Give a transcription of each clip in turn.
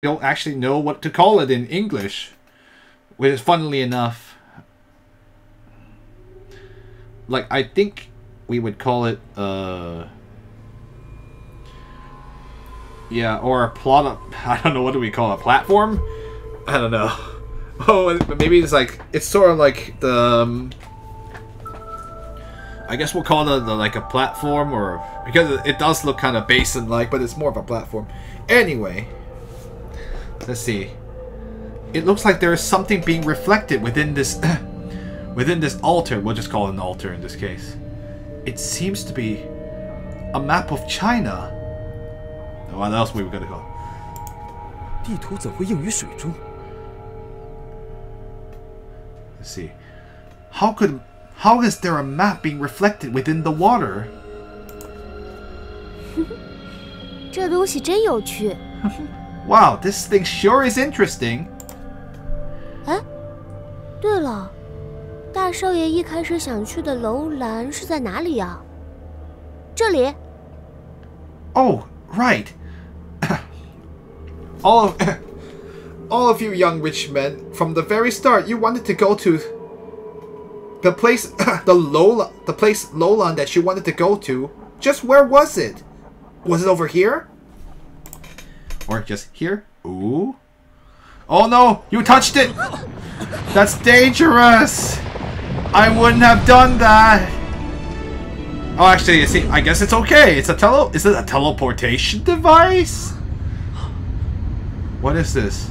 don't actually know what to call it in English, which is funnily enough, like I think we would call it yeah, or a plot. I don't know, what do we call it? Platform? I don't know. Oh, maybe it's like, it's sort of like the I guess we'll call it like a platform, or because it does look kind of basin-like, but it's more of a platform. Anyway, let's see. It looks like there is something being reflected within this within this altar. We'll just call it an altar in this case. It seems to be a map of China. What else we were gonna call? 地图怎会映于水中? Let's see. How is there a map being reflected within the water? 这东西真有趣。Wow, this thing sure is interesting. 哎，对了，大少爷一开始想去的楼兰是在哪里呀？这里。Oh, right. all of you young rich men, from the very start, you wanted to go to the place, the place Lolan that you wanted to go to. Just where was it? Was it over here? Or just here? Ooh. Oh no, you touched it! That's dangerous! I wouldn't have done that! Oh, actually, you see, I guess it's okay. It's a is it a teleportation device? What is this?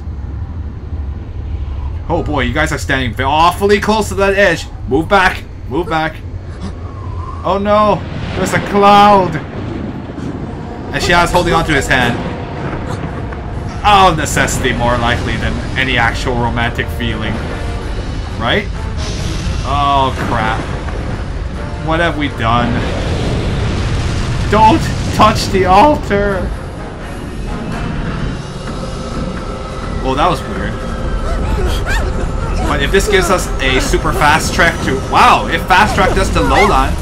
Oh boy, you guys are standing awfully close to that edge. Move back. Move back. Oh no, there's a cloud. And Xia's holding onto his hand. Oh, necessity more likely than any actual romantic feeling. Right? Oh crap. What have we done? Don't touch the altar! Oh, that was weird. But if this gives us a super fast track to... Wow, it fast tracked us to Lolan.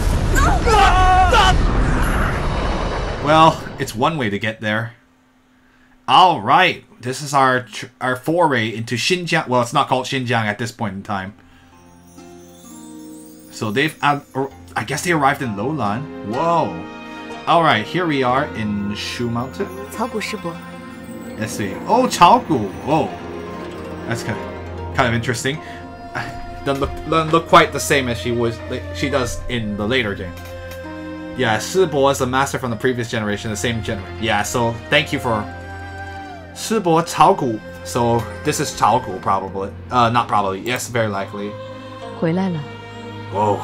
Well, it's one way to get there. Alright, this is our foray into Xinjiang. Well, it's not called Xinjiang at this point in time. So they've... I guess they arrived in Lolan. Whoa. Alright, here we are in Shu Mountain. Let's see. Oh, Chaogu. Whoa. That's kind of interesting. Doesn't look quite the same as she does in the later game. Yeah, Shibo is a master from the previous generation, the same generation. Yeah, so thank you for Shibo Chaogu. So this is Chaogu, probably. Not probably. Yes, very likely. 回来了. Whoa,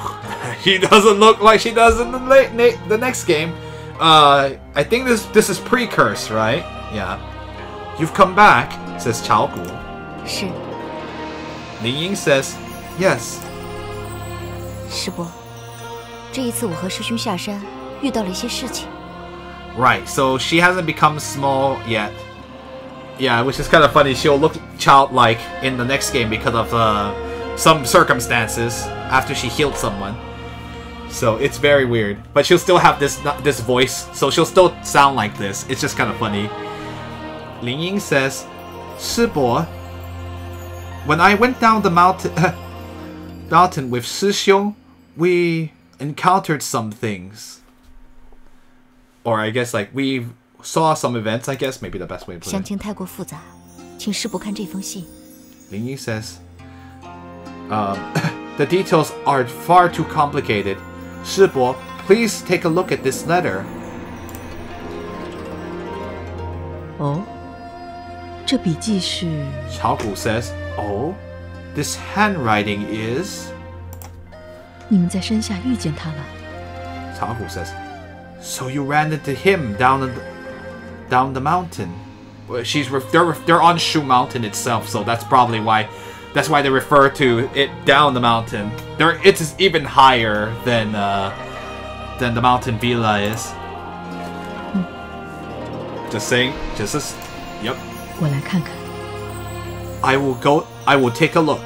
she doesn't look like she does in the next game. I think this is pre-curse, right? Yeah. You've come back, says Chaogu. 是. Lin Ying says, yes. 师伯，这一次我和师兄下山遇到了一些事情。Right, so she hasn't become small yet. Yeah, which is kind of funny. She'll look childlike in the next game because of some circumstances after she healed someone. So it's very weird. But she'll still have this voice, so she'll still sound like this. It's just kind of funny. Lin Ying says, 师伯, when I went down the mountain with Shi Xiong, we encountered some things. Or I guess like we saw some events, I guess, maybe the best way to put it. 详情太过复杂，请师伯看这封信。Lin Ying says, the details are far too complicated. Shibo, please take a look at this letter. 哦，这笔记是。Chaogu says, oh, this handwriting is. 你们在山下遇见他了。Chaogu says, so you ran into him down the mountain. Well, they're on Shu Mountain itself, so that's probably why. That's why they refer to it down the mountain. It's even higher than the mountain Villa is. Just saying, just as, yep. 我来看看。I will take a look.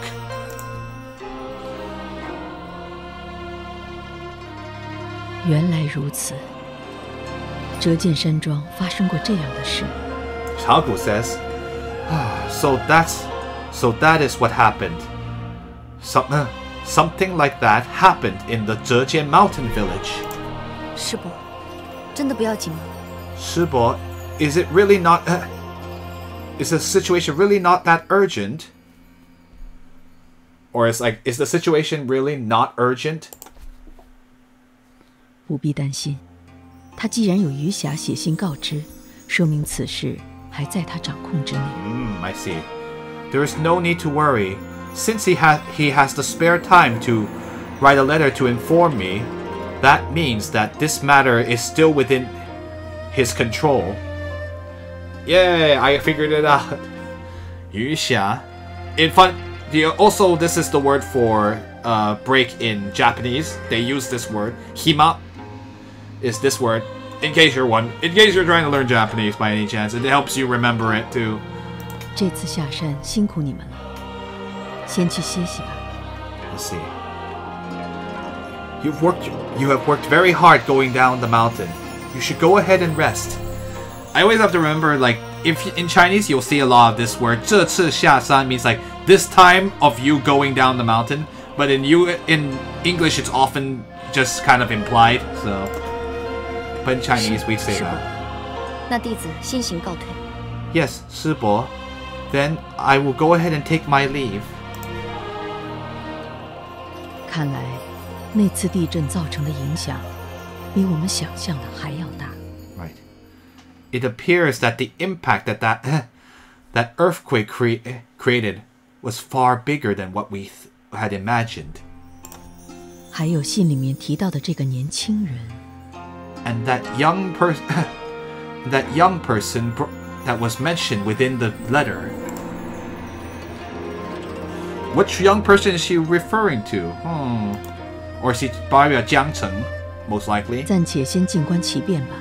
原来如此，折剑山庄发生过这样的事。Chaogu says, So that is what happened. Something like that happened in the Zhejian Mountain Village. 师伯，真的不要紧吗？师伯, is it really not? Is the situation really not that urgent? Or is the situation really not urgent? 不必担心，他既然有余霞写信告知，说明此事还在他掌控之内。I see. There is no need to worry. Since he has the spare time to write a letter to inform me, that means that this matter is still within his control. Yay, I figured it out. Yuxia. Also, this is the word for break in Japanese. They use this word. Hima is this word. In case you're trying to learn Japanese by any chance, it helps you remember it too. 这次下山辛苦你们了，先去歇息吧。Let's see. You have worked very hard going down the mountain. You should go ahead and rest. I always have to remember, like, if in Chinese you'll see a lot of this word. 这次下山 means like this time of you going down the mountain, but in English it's often just kind of implied. So, but in Chinese we say that. 那弟子先行告退。Yes, 师伯. Then I will go ahead and take my leave. 看来，那次地震造成的影响，比我们想象的还要大。Right. It appears that the impact that earthquake created was far bigger than what we had imagined. 还有信里面提到的这个年轻人。And that young person that was mentioned within the letter. Which young person is she referring to? Or is he probably Jiang Cheng, most likely? 暂且先静观其变吧。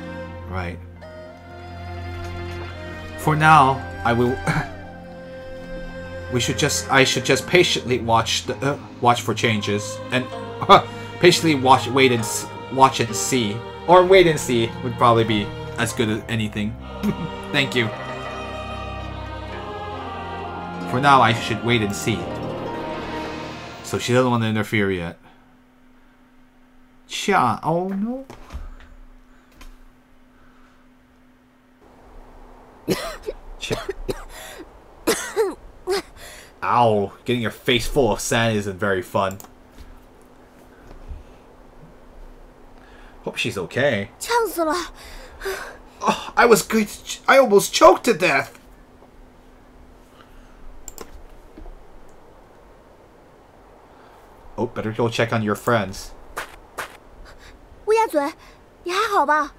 Right. For now, I should just patiently watch for changes and patiently wait and see. Or wait and see would probably be as good as anything. Thank you. For now, I should wait and see. So she doesn't want to interfere yet. Cha, oh no. Ow, getting your face full of sand isn't very fun. Hope she's okay. 呛死了。Oh, I almost choked to death. Oh, better go check on your friends. 乌鸦嘴，你还好吧？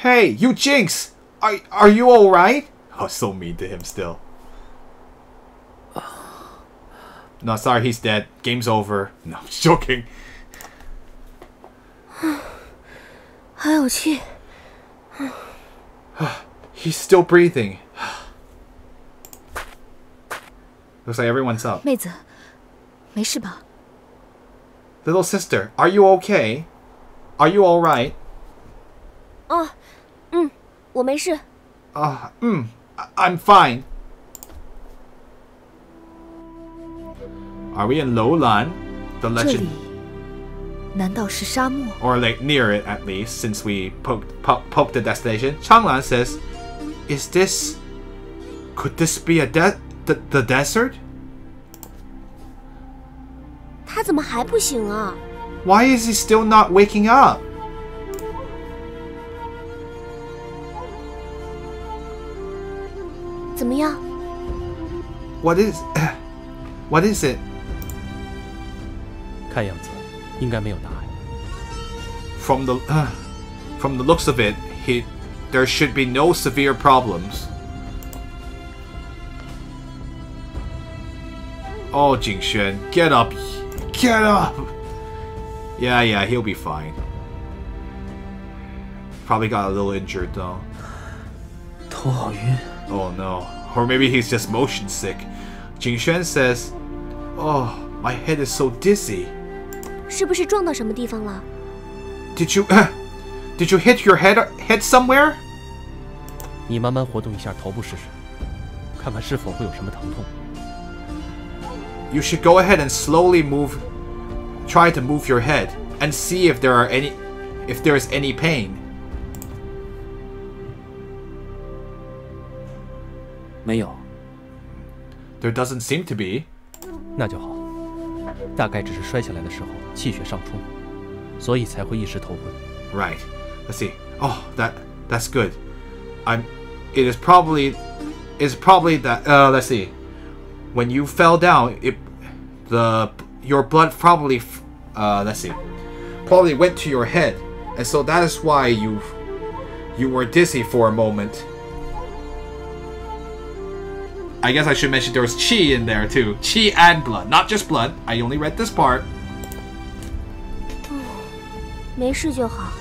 Hey, you Jinx! Are you alright? Oh, so mean to him still. No, sorry, he's dead. Game's over. No, I'm just joking. 还有气。He's still breathing. Looks like everyone's up. 妹子，没事吧？ Little sister, are you okay? Are you alright? 我没事。I'm fine. Are we in Lowland? The 这 legend. 里难道是沙漠？ Or like near it at least, since we poked the destination. Changlan says, could this be the desert? 他怎么还不醒啊？ Why is he still not waking up? 怎么样？ What is it? 看样子应该没有大碍。 From the looks of it, there should be no severe problems. Oh, Jingxuan, get up. Get up! Yeah, he'll be fine. Probably got a little injured though. 头好晕。 Oh no. Or maybe he's just motion sick. Jingxuan says, "Oh, my head is so dizzy." 是不是撞到什么地方了？ Did you hit your head somewhere? 你慢慢活动一下头部试试。看看是否会有什么疼痛。You should go ahead and slowly try to move your head and see if there is any pain. 没有。There doesn't seem to be. 那就好，大概只是摔下来的时候气血上冲，所以才会一时头昏。Right. Let's see. Oh, that's good. It is probably that. Let's see. When you fell down, your blood probably let's see, probably went to your head, and so that is why you were dizzy for a moment. I guess I should mention there was qi in there too. Qi and blood, not just blood. I only read this part. 没事就好。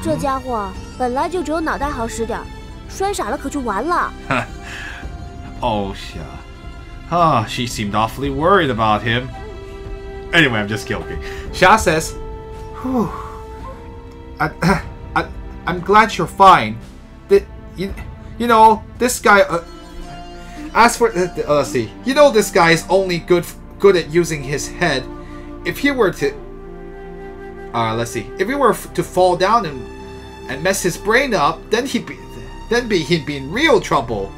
这家伙本来就只有脑袋好使点，摔傻了可就完了。Oh, Xia. She seemed awfully worried about him. Anyway, I'm just joking. Xia says, "Whew. I'm glad you're fine. You know, this guy... as for... let's see. You know this guy is only good at using his head. If he were to... let's see. If he were to fall down and mess his brain up, then he'd be in real trouble.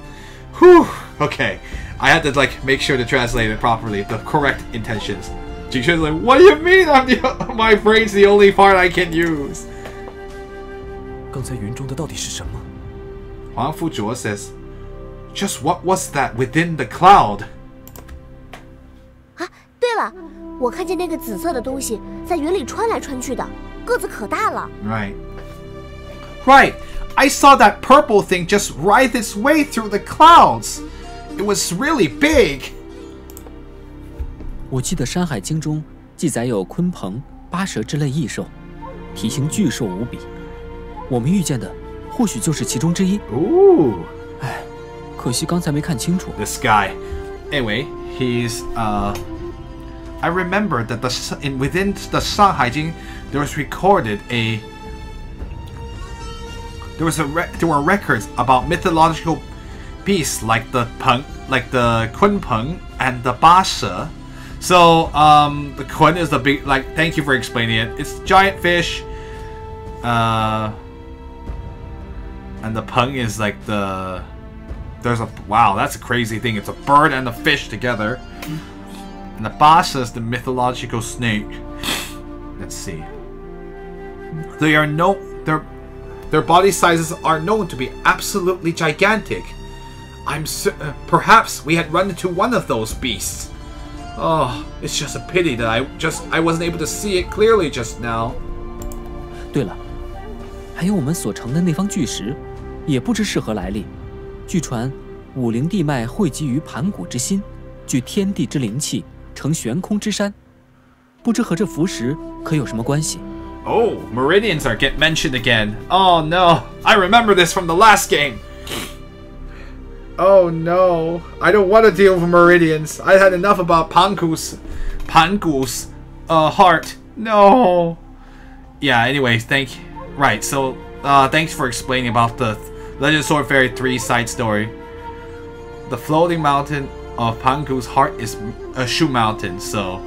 Whew. Okay. I had to make sure to translate it properly, the correct intentions. Jingxuan's like, what do you mean? My brain's the only part I can use. 刚才云中的到底是什么？ Huang Fuzhuo says, just what was that within the cloud? 啊，对了，我看见那个紫色的东西在云里穿来穿去的，个子可大了。Right. I saw that purple thing just writhe its way through the clouds. It was really big. 我记得《山海经》中记载有鲲鹏、八蛇之类异兽，体型巨硕无比。我们遇见的或许就是其中之一。Ooh. 哎，可惜刚才没看清楚。 This guy. Anyway, he's I remember that within the Shanghai Jing there was recorded there were records about mythological beasts like the kunpeng and the basha. So the kun is the big, thank you for explaining it. It's giant fish. And the peng is wow, that's a crazy thing. It's a bird and a fish together. And the basha is the mythological snake. Let's see. Their body sizes are known to be absolutely gigantic. Perhaps we had run into one of those beasts. Oh, it's just a pity that I wasn't able to see it clearly just now. 对了，还有我们所乘的那方巨石，也不知是何来历。据传，武陵地脉汇集于盘古之心，聚天地之灵气，成悬空之山。不知和这浮石可有什么关系？ Oh, meridians get mentioned again. Oh no, I remember this from the last game. Oh no, I don't want to deal with meridians. I had enough about Pangu's heart. No. Yeah, anyways, right, so thanks for explaining about the Legend of Sword Fairy 3 side story. The floating mountain of Pangu's heart is a Shu mountain, so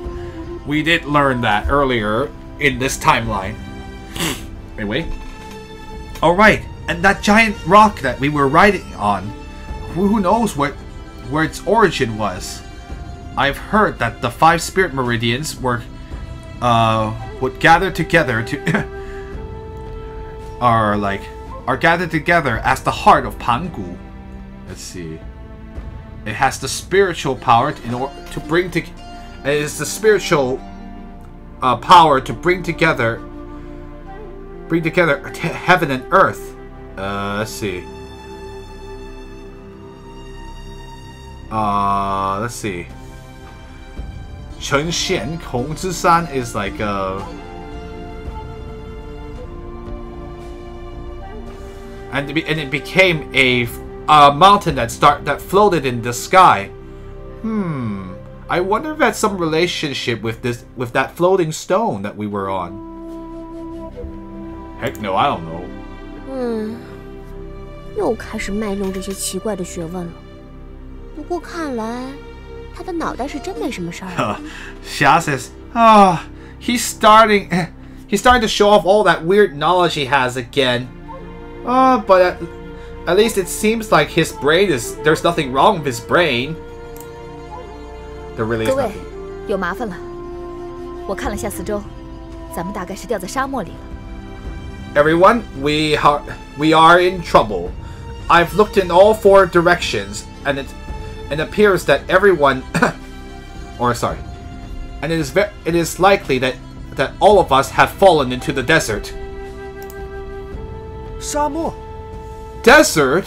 we did learn that earlier in this timeline. Anyway. Alright, and that giant rock that we were riding on, who knows where its origin was? I've heard that the 5 spirit meridians would gather together to are gathered together as the heart of Pangu. Let's see. It has the spiritual power to bring together. It is the spiritual power to bring together heaven and earth. Let's see. Let's see. 成显孔之山 is like and it became a mountain that floated in the sky. I wonder if that's some relationship with that floating stone that we were on. Heck no, I don't know. 又开始卖弄这些奇怪的学问了。过看来，他的脑袋是真没什么事儿。Xia says, he's starting to show off all that weird knowledge he has again. But at least it seems like his brain there's nothing wrong with his brain. There really is 各位， nothing. 有麻烦了。我看了下四周，咱们大概是掉在沙漠里了。 Everyone, we are in trouble. I've looked in all 4 directions, and it appears that everyone, and it is likely that all of us have fallen into the desert. 沙漠 Desert?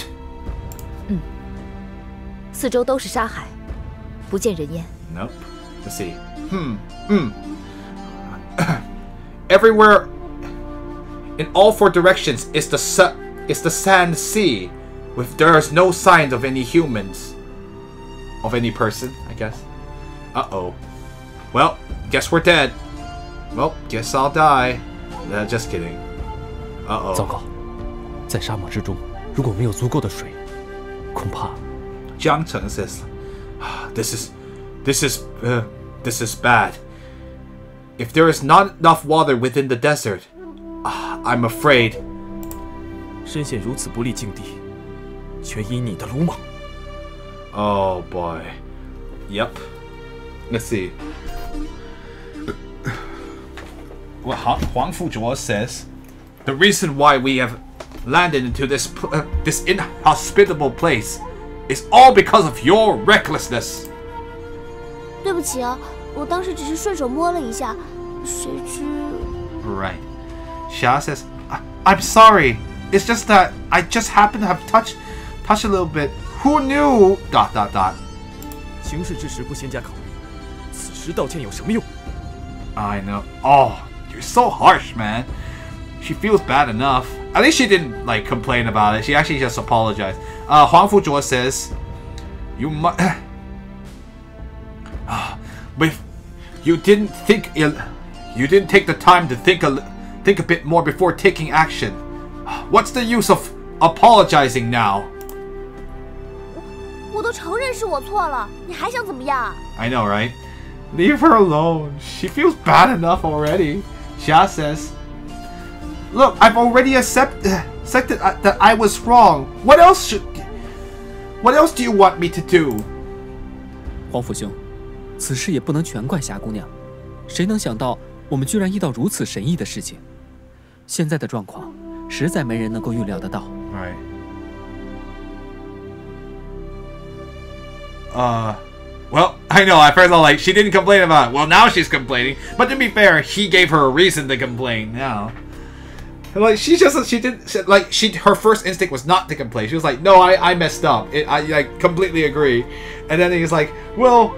四周都是沙海，不见人烟。 Nope. Let's see. Everywhere, in all 4 directions, is the sand sea, there's no signs of any humans, of any person, I guess. Uh-oh. Well, guess we're dead. Well, guess I'll die. Just kidding. 糟糕，在沙漠之中，如果没有足够的水，恐怕。 Jiang Cheng says, this is bad. If there is not enough water within the desert, I'm afraid. 身陷如此不利境地，全因你的鲁莽。 Oh boy. Yep. Let's see. Well, Huang Fuzhuo says, the reason why we have landed into this inhospitable place is all because of your recklessness. 对不起啊，我当时只是顺手摸了一下，谁知。 Right. Xia says, I'm sorry. It's just that I just happened to have touched a little bit. Who knew? ... 行事之时不先加考虑，此时道歉有什么用？ I know. Oh, you're so harsh, man. She feels bad enough. At least she didn't like complain about it. She actually just apologized. Huang Fuzhuo says, "You must, but you didn't take the time to think a bit more before taking action. What's the use of apologizing now?" 我都承认是我错了，你还想怎么样？ I know, right? Leave her alone. She feels bad enough already. Xia says, "Look, I've already accepted that I was wrong. What else do you want me to do?" 皇甫兄，此事也不能全怪霞姑娘，谁能想到我们居然遇到如此神异的事情？现在的状况，实在没人能够预料得到。 Right. Well, I know, at first I was like, she didn't complain about it. Well, now she's complaining. But to be fair, he gave her a reason to complain now. Like, her first instinct was not to complain. She was like, no, I messed up. I completely agree. And then he's like, well,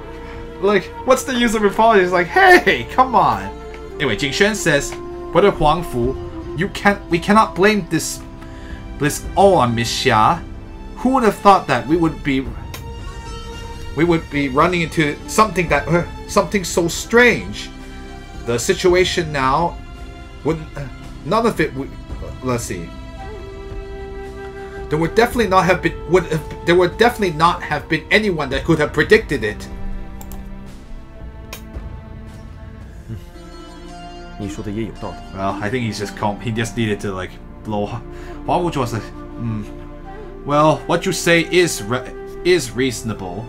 like, what's the use of apology? He's like, hey, come on. Anyway, Jingxuan says, Brother Huang Fu, we cannot blame this all on Miss Xia. Who would have thought that we would be running into something so strange? The situation now none of it would, let's see. There would definitely not have been anyone that could have predicted it. 你说的也有道理。 Well, I think he just needed to like blow. Huang Wuzuo was like, well, what you say is reasonable.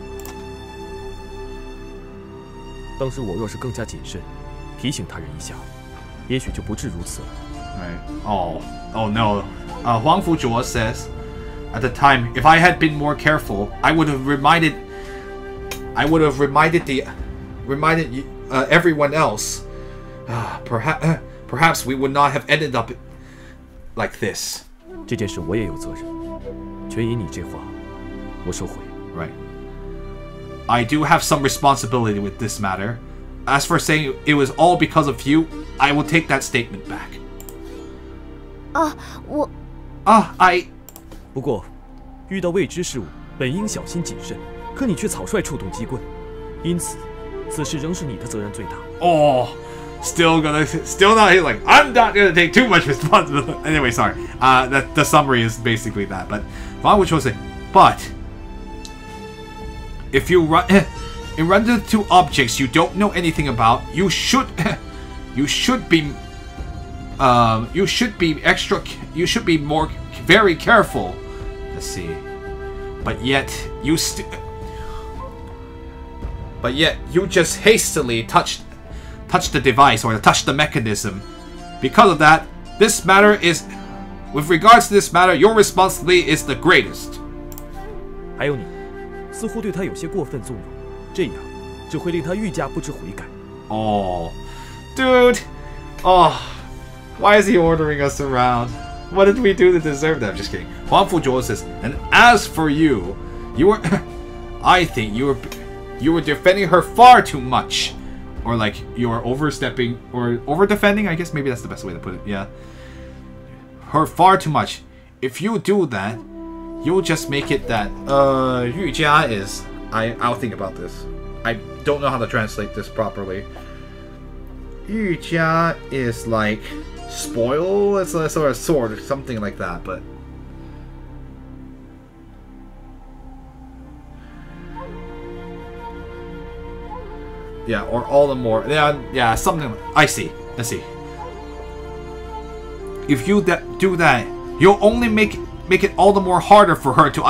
当时我若是更加谨慎，提醒他人一下，也许就不至如此了。 Right. Oh no. Huang Fuzhuo says, at the time, if I had been more careful, I would have reminded everyone else. Perhaps we would not have ended up like this. 这件事我也有责任，全因你这话，我收回。 Right. I do have some responsibility with this matter. As for saying it was all because of you, I will take that statement back. 不过，遇到未知事物，本应小心谨慎，可你却草率触动机关，因此，此事仍是你的责任最大。Oh, still not. He's like, I'm not gonna take too much responsibility. Anyway, sorry. The summary is basically that. But Huang Wuzuo said, but if you run into objects you don't know anything about, you should be more very careful. Let's see. But yet you just hastily touched the device or touched the mechanism. Because of that, with regards to this matter, your responsibility is the greatest. 还有你，似乎对他有些过分纵容，这样只会令他愈加不知悔改。Oh, dude. Oh, why is he ordering us around? What did we do to deserve that? I'm just kidding. Huang Fuzhuo says, and as for you, I think you were defending her far too much. Or like, you are overstepping, or over-defending, I guess maybe that's the best way to put it, yeah. Her far too much. If you do that, you'll just make it that, Yu Jia is, I'll think about this. I don't know how to translate this properly. Yu Jia is like, spoil? It's a sort of sword, or something like that, but... Yeah, or all the more. Yeah, something. I see. Let's see. If you do that, you'll only make it all the more harder for her to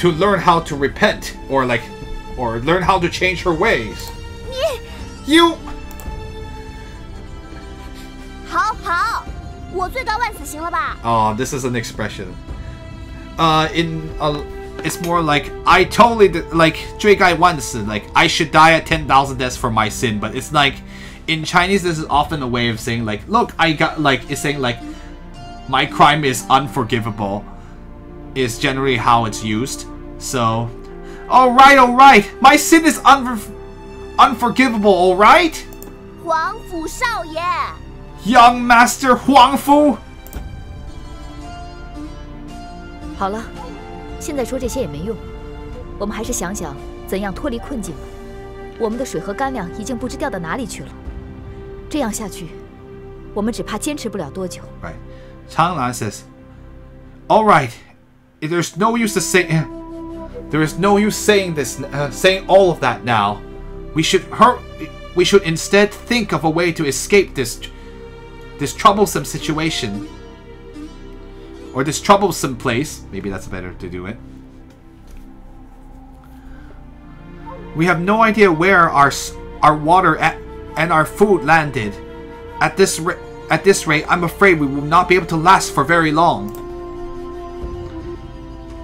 learn how to repent, or learn how to change her ways. You. 好，我罪该万死行了吧？ Oh, this is an expression. It's more like I totally like 罪该万死, like I should die at 10,000 deaths for my sin, but it's like in Chinese this is often a way of saying like, look, it's saying like my crime is unforgivable is generally how it's used. So, all right, my sin is unforgivable, all right? 皇甫少爷 Young Master Huang Fu. 好了。 现在说这些也没用，我们还是想想怎样脱离困境吧。我们的水和干粮已经不知掉到哪里去了，这样下去，我们只怕坚持不了多久。Right. Changlan says, "All right, there's no use to say. There is no use saying this, saying all of that now. We should instead think of a way to escape this troublesome situation." Or this troublesome place. Maybe that's better to do it. We have no idea where our water and our food landed. At this rate, I'm afraid we will not be able to last for very long.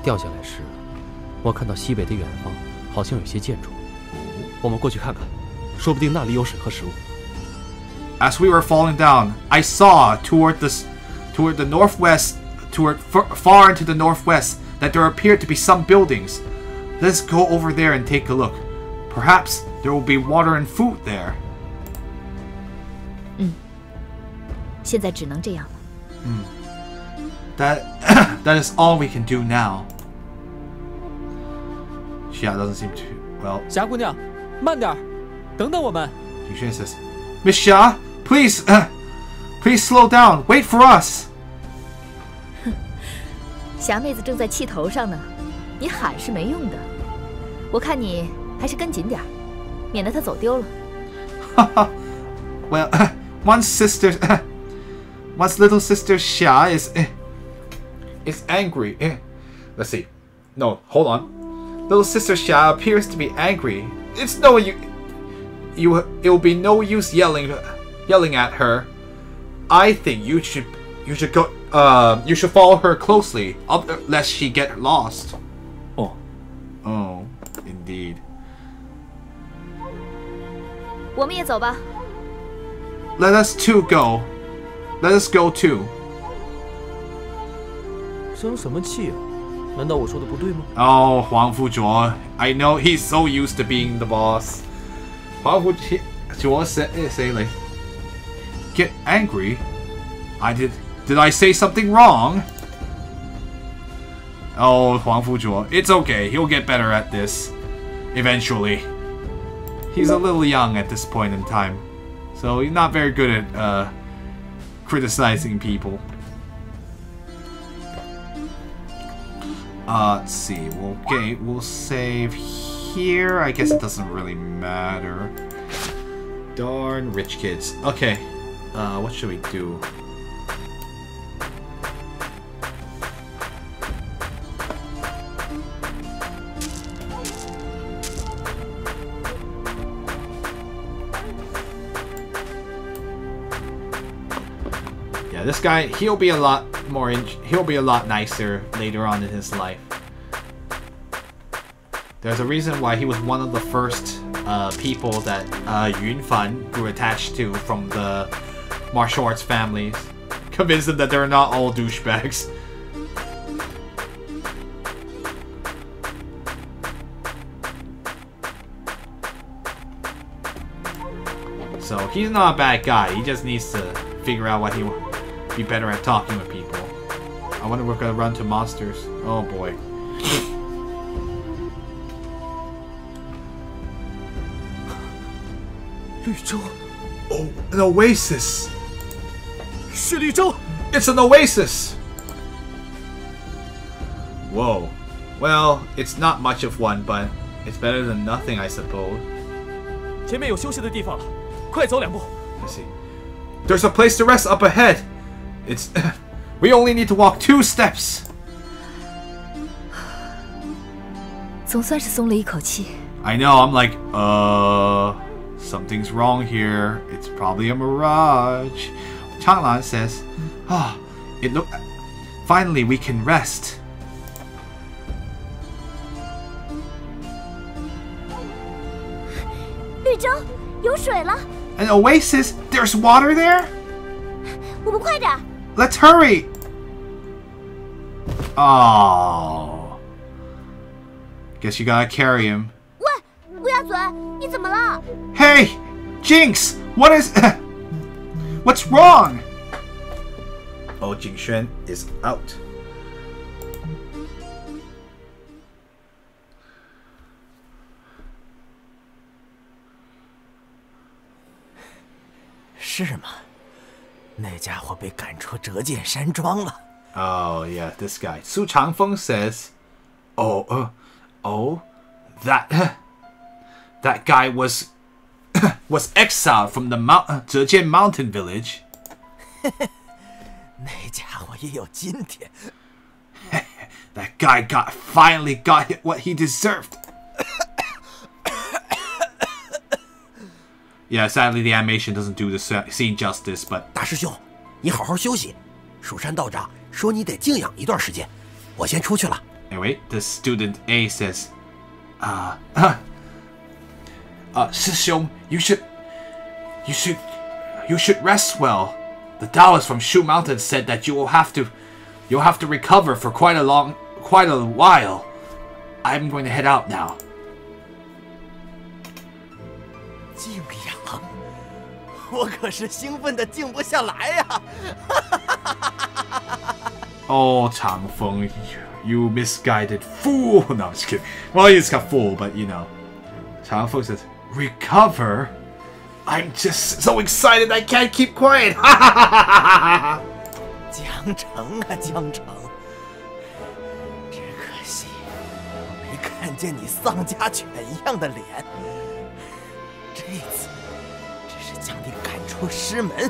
掉下来时，我看到西北的远方好像有些建筑，我们过去看看，说不定那里有水和食物。As we were falling down, I saw toward the northwest. Far into the northwest, that there appeared to be some buildings. Let's go over there and take a look. Perhaps there will be water and food there. 现在只能这样了。That is all we can do now. Xia doesn't seem to. Well. 霞姑娘，慢点，等等我们。Yuxuan says, Miss Xia, please slow down. Wait for us. 霞妹子正在气头上呢，你喊是没用的。我看你还是跟紧点，免得她走丢了。Well, once little sister Xia is angry. Let's see. No, hold on. Little sister Xia appears to be angry. It's no it will be no use yelling at her. I think you should go. You should follow her closely, lest she get lost. Oh, indeed. 我们也走吧。Let us go. Let us go too. 生什么气啊？难道我说的不对吗？ Oh, Huang Fuzhuo. I know he's so used to being the boss. Huang Fuzhuo say like, get angry. Did I say something wrong? Oh, Huang Fuzhuo. It's okay. He'll get better at this. Eventually. He's a little young at this point in time. So he's not very good at criticizing people. Let's see. We'll save here. I guess it doesn't really matter. Darn rich kids. Okay. What should we do? Yeah, this guy, he'll be a lot more he'll be a lot nicer later on in his life. There's a reason why he was one of the first people that Yun Fan grew attached to from the martial arts families. Convince them that they're not all douchebags. So he's not a bad guy. He just needs to figure out what he will be better at talking with people. I wonder if we're gonna run to monsters. Oh boy. Oh, an oasis! 是绿洲! It's an oasis! Whoa. Well, it's not much of one, but it's better than nothing, I suppose. 前面有休息的地方了，快走2步。 Let's see. There's a place to rest up ahead. It's... we only need to walk 2 steps. 总算是松了一口气。 I know, I'm like, something's wrong here. It's probably a mirage. Changlan says, oh, it look. Finally, we can rest. An oasis? There's water there? Let's hurry! Oh. Guess you gotta carry him. Hey! Jinx! What is... What's wrong? Oh, Jingxuan is out. Oh, yeah, this guy. Su Changfeng says, that guy was exiled from the Zhejian mountain village. That guy finally got what he deserved. Yeah, sadly the animation doesn't do the scene justice, but... 大师兄，你好好休息。蜀山道长说你得静养一段时间，我先出去了。 Anyway, the student A says, 师兄, you should rest well. The Taoist from Shu Mountain said that you'll have to recover for quite a while. I'm going to head out now. 静养，我可是兴奋的静不下来呀！ Oh, Changfeng, you misguided fool. No, I'm just kidding. Well, he's got fool, but you know. Changfeng says, recover? I'm just so excited I can't keep quiet. 江城啊，江城，只可惜我没看见你丧家犬一样的脸。这次只是将你赶出师门，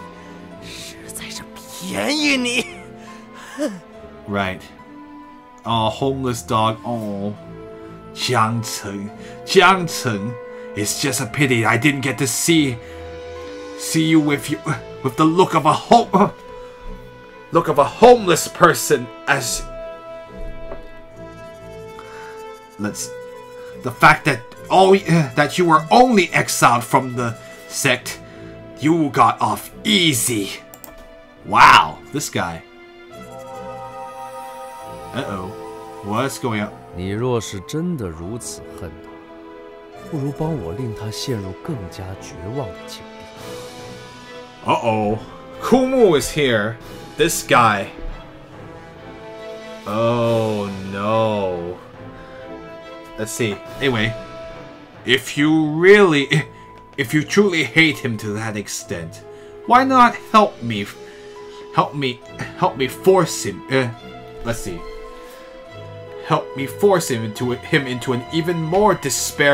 实在是便宜你。 Right. Oh, homeless dog. Oh. Jiangcheng. It's just a pity I didn't get to see you with the look of a homeless person as the fact that that you were only exiled from the sect, you got off easy. Wow, this guy. Uh-oh. What's going on? 你若是真的如此恨他，不如帮我令他陷入更加绝望的境地。 Uh-oh. Kumu is here. This guy. Oh, no. Let's see. Anyway. If you truly hate him to that extent, why not help me? Help me force him. Let's see. help me force him into an even more despair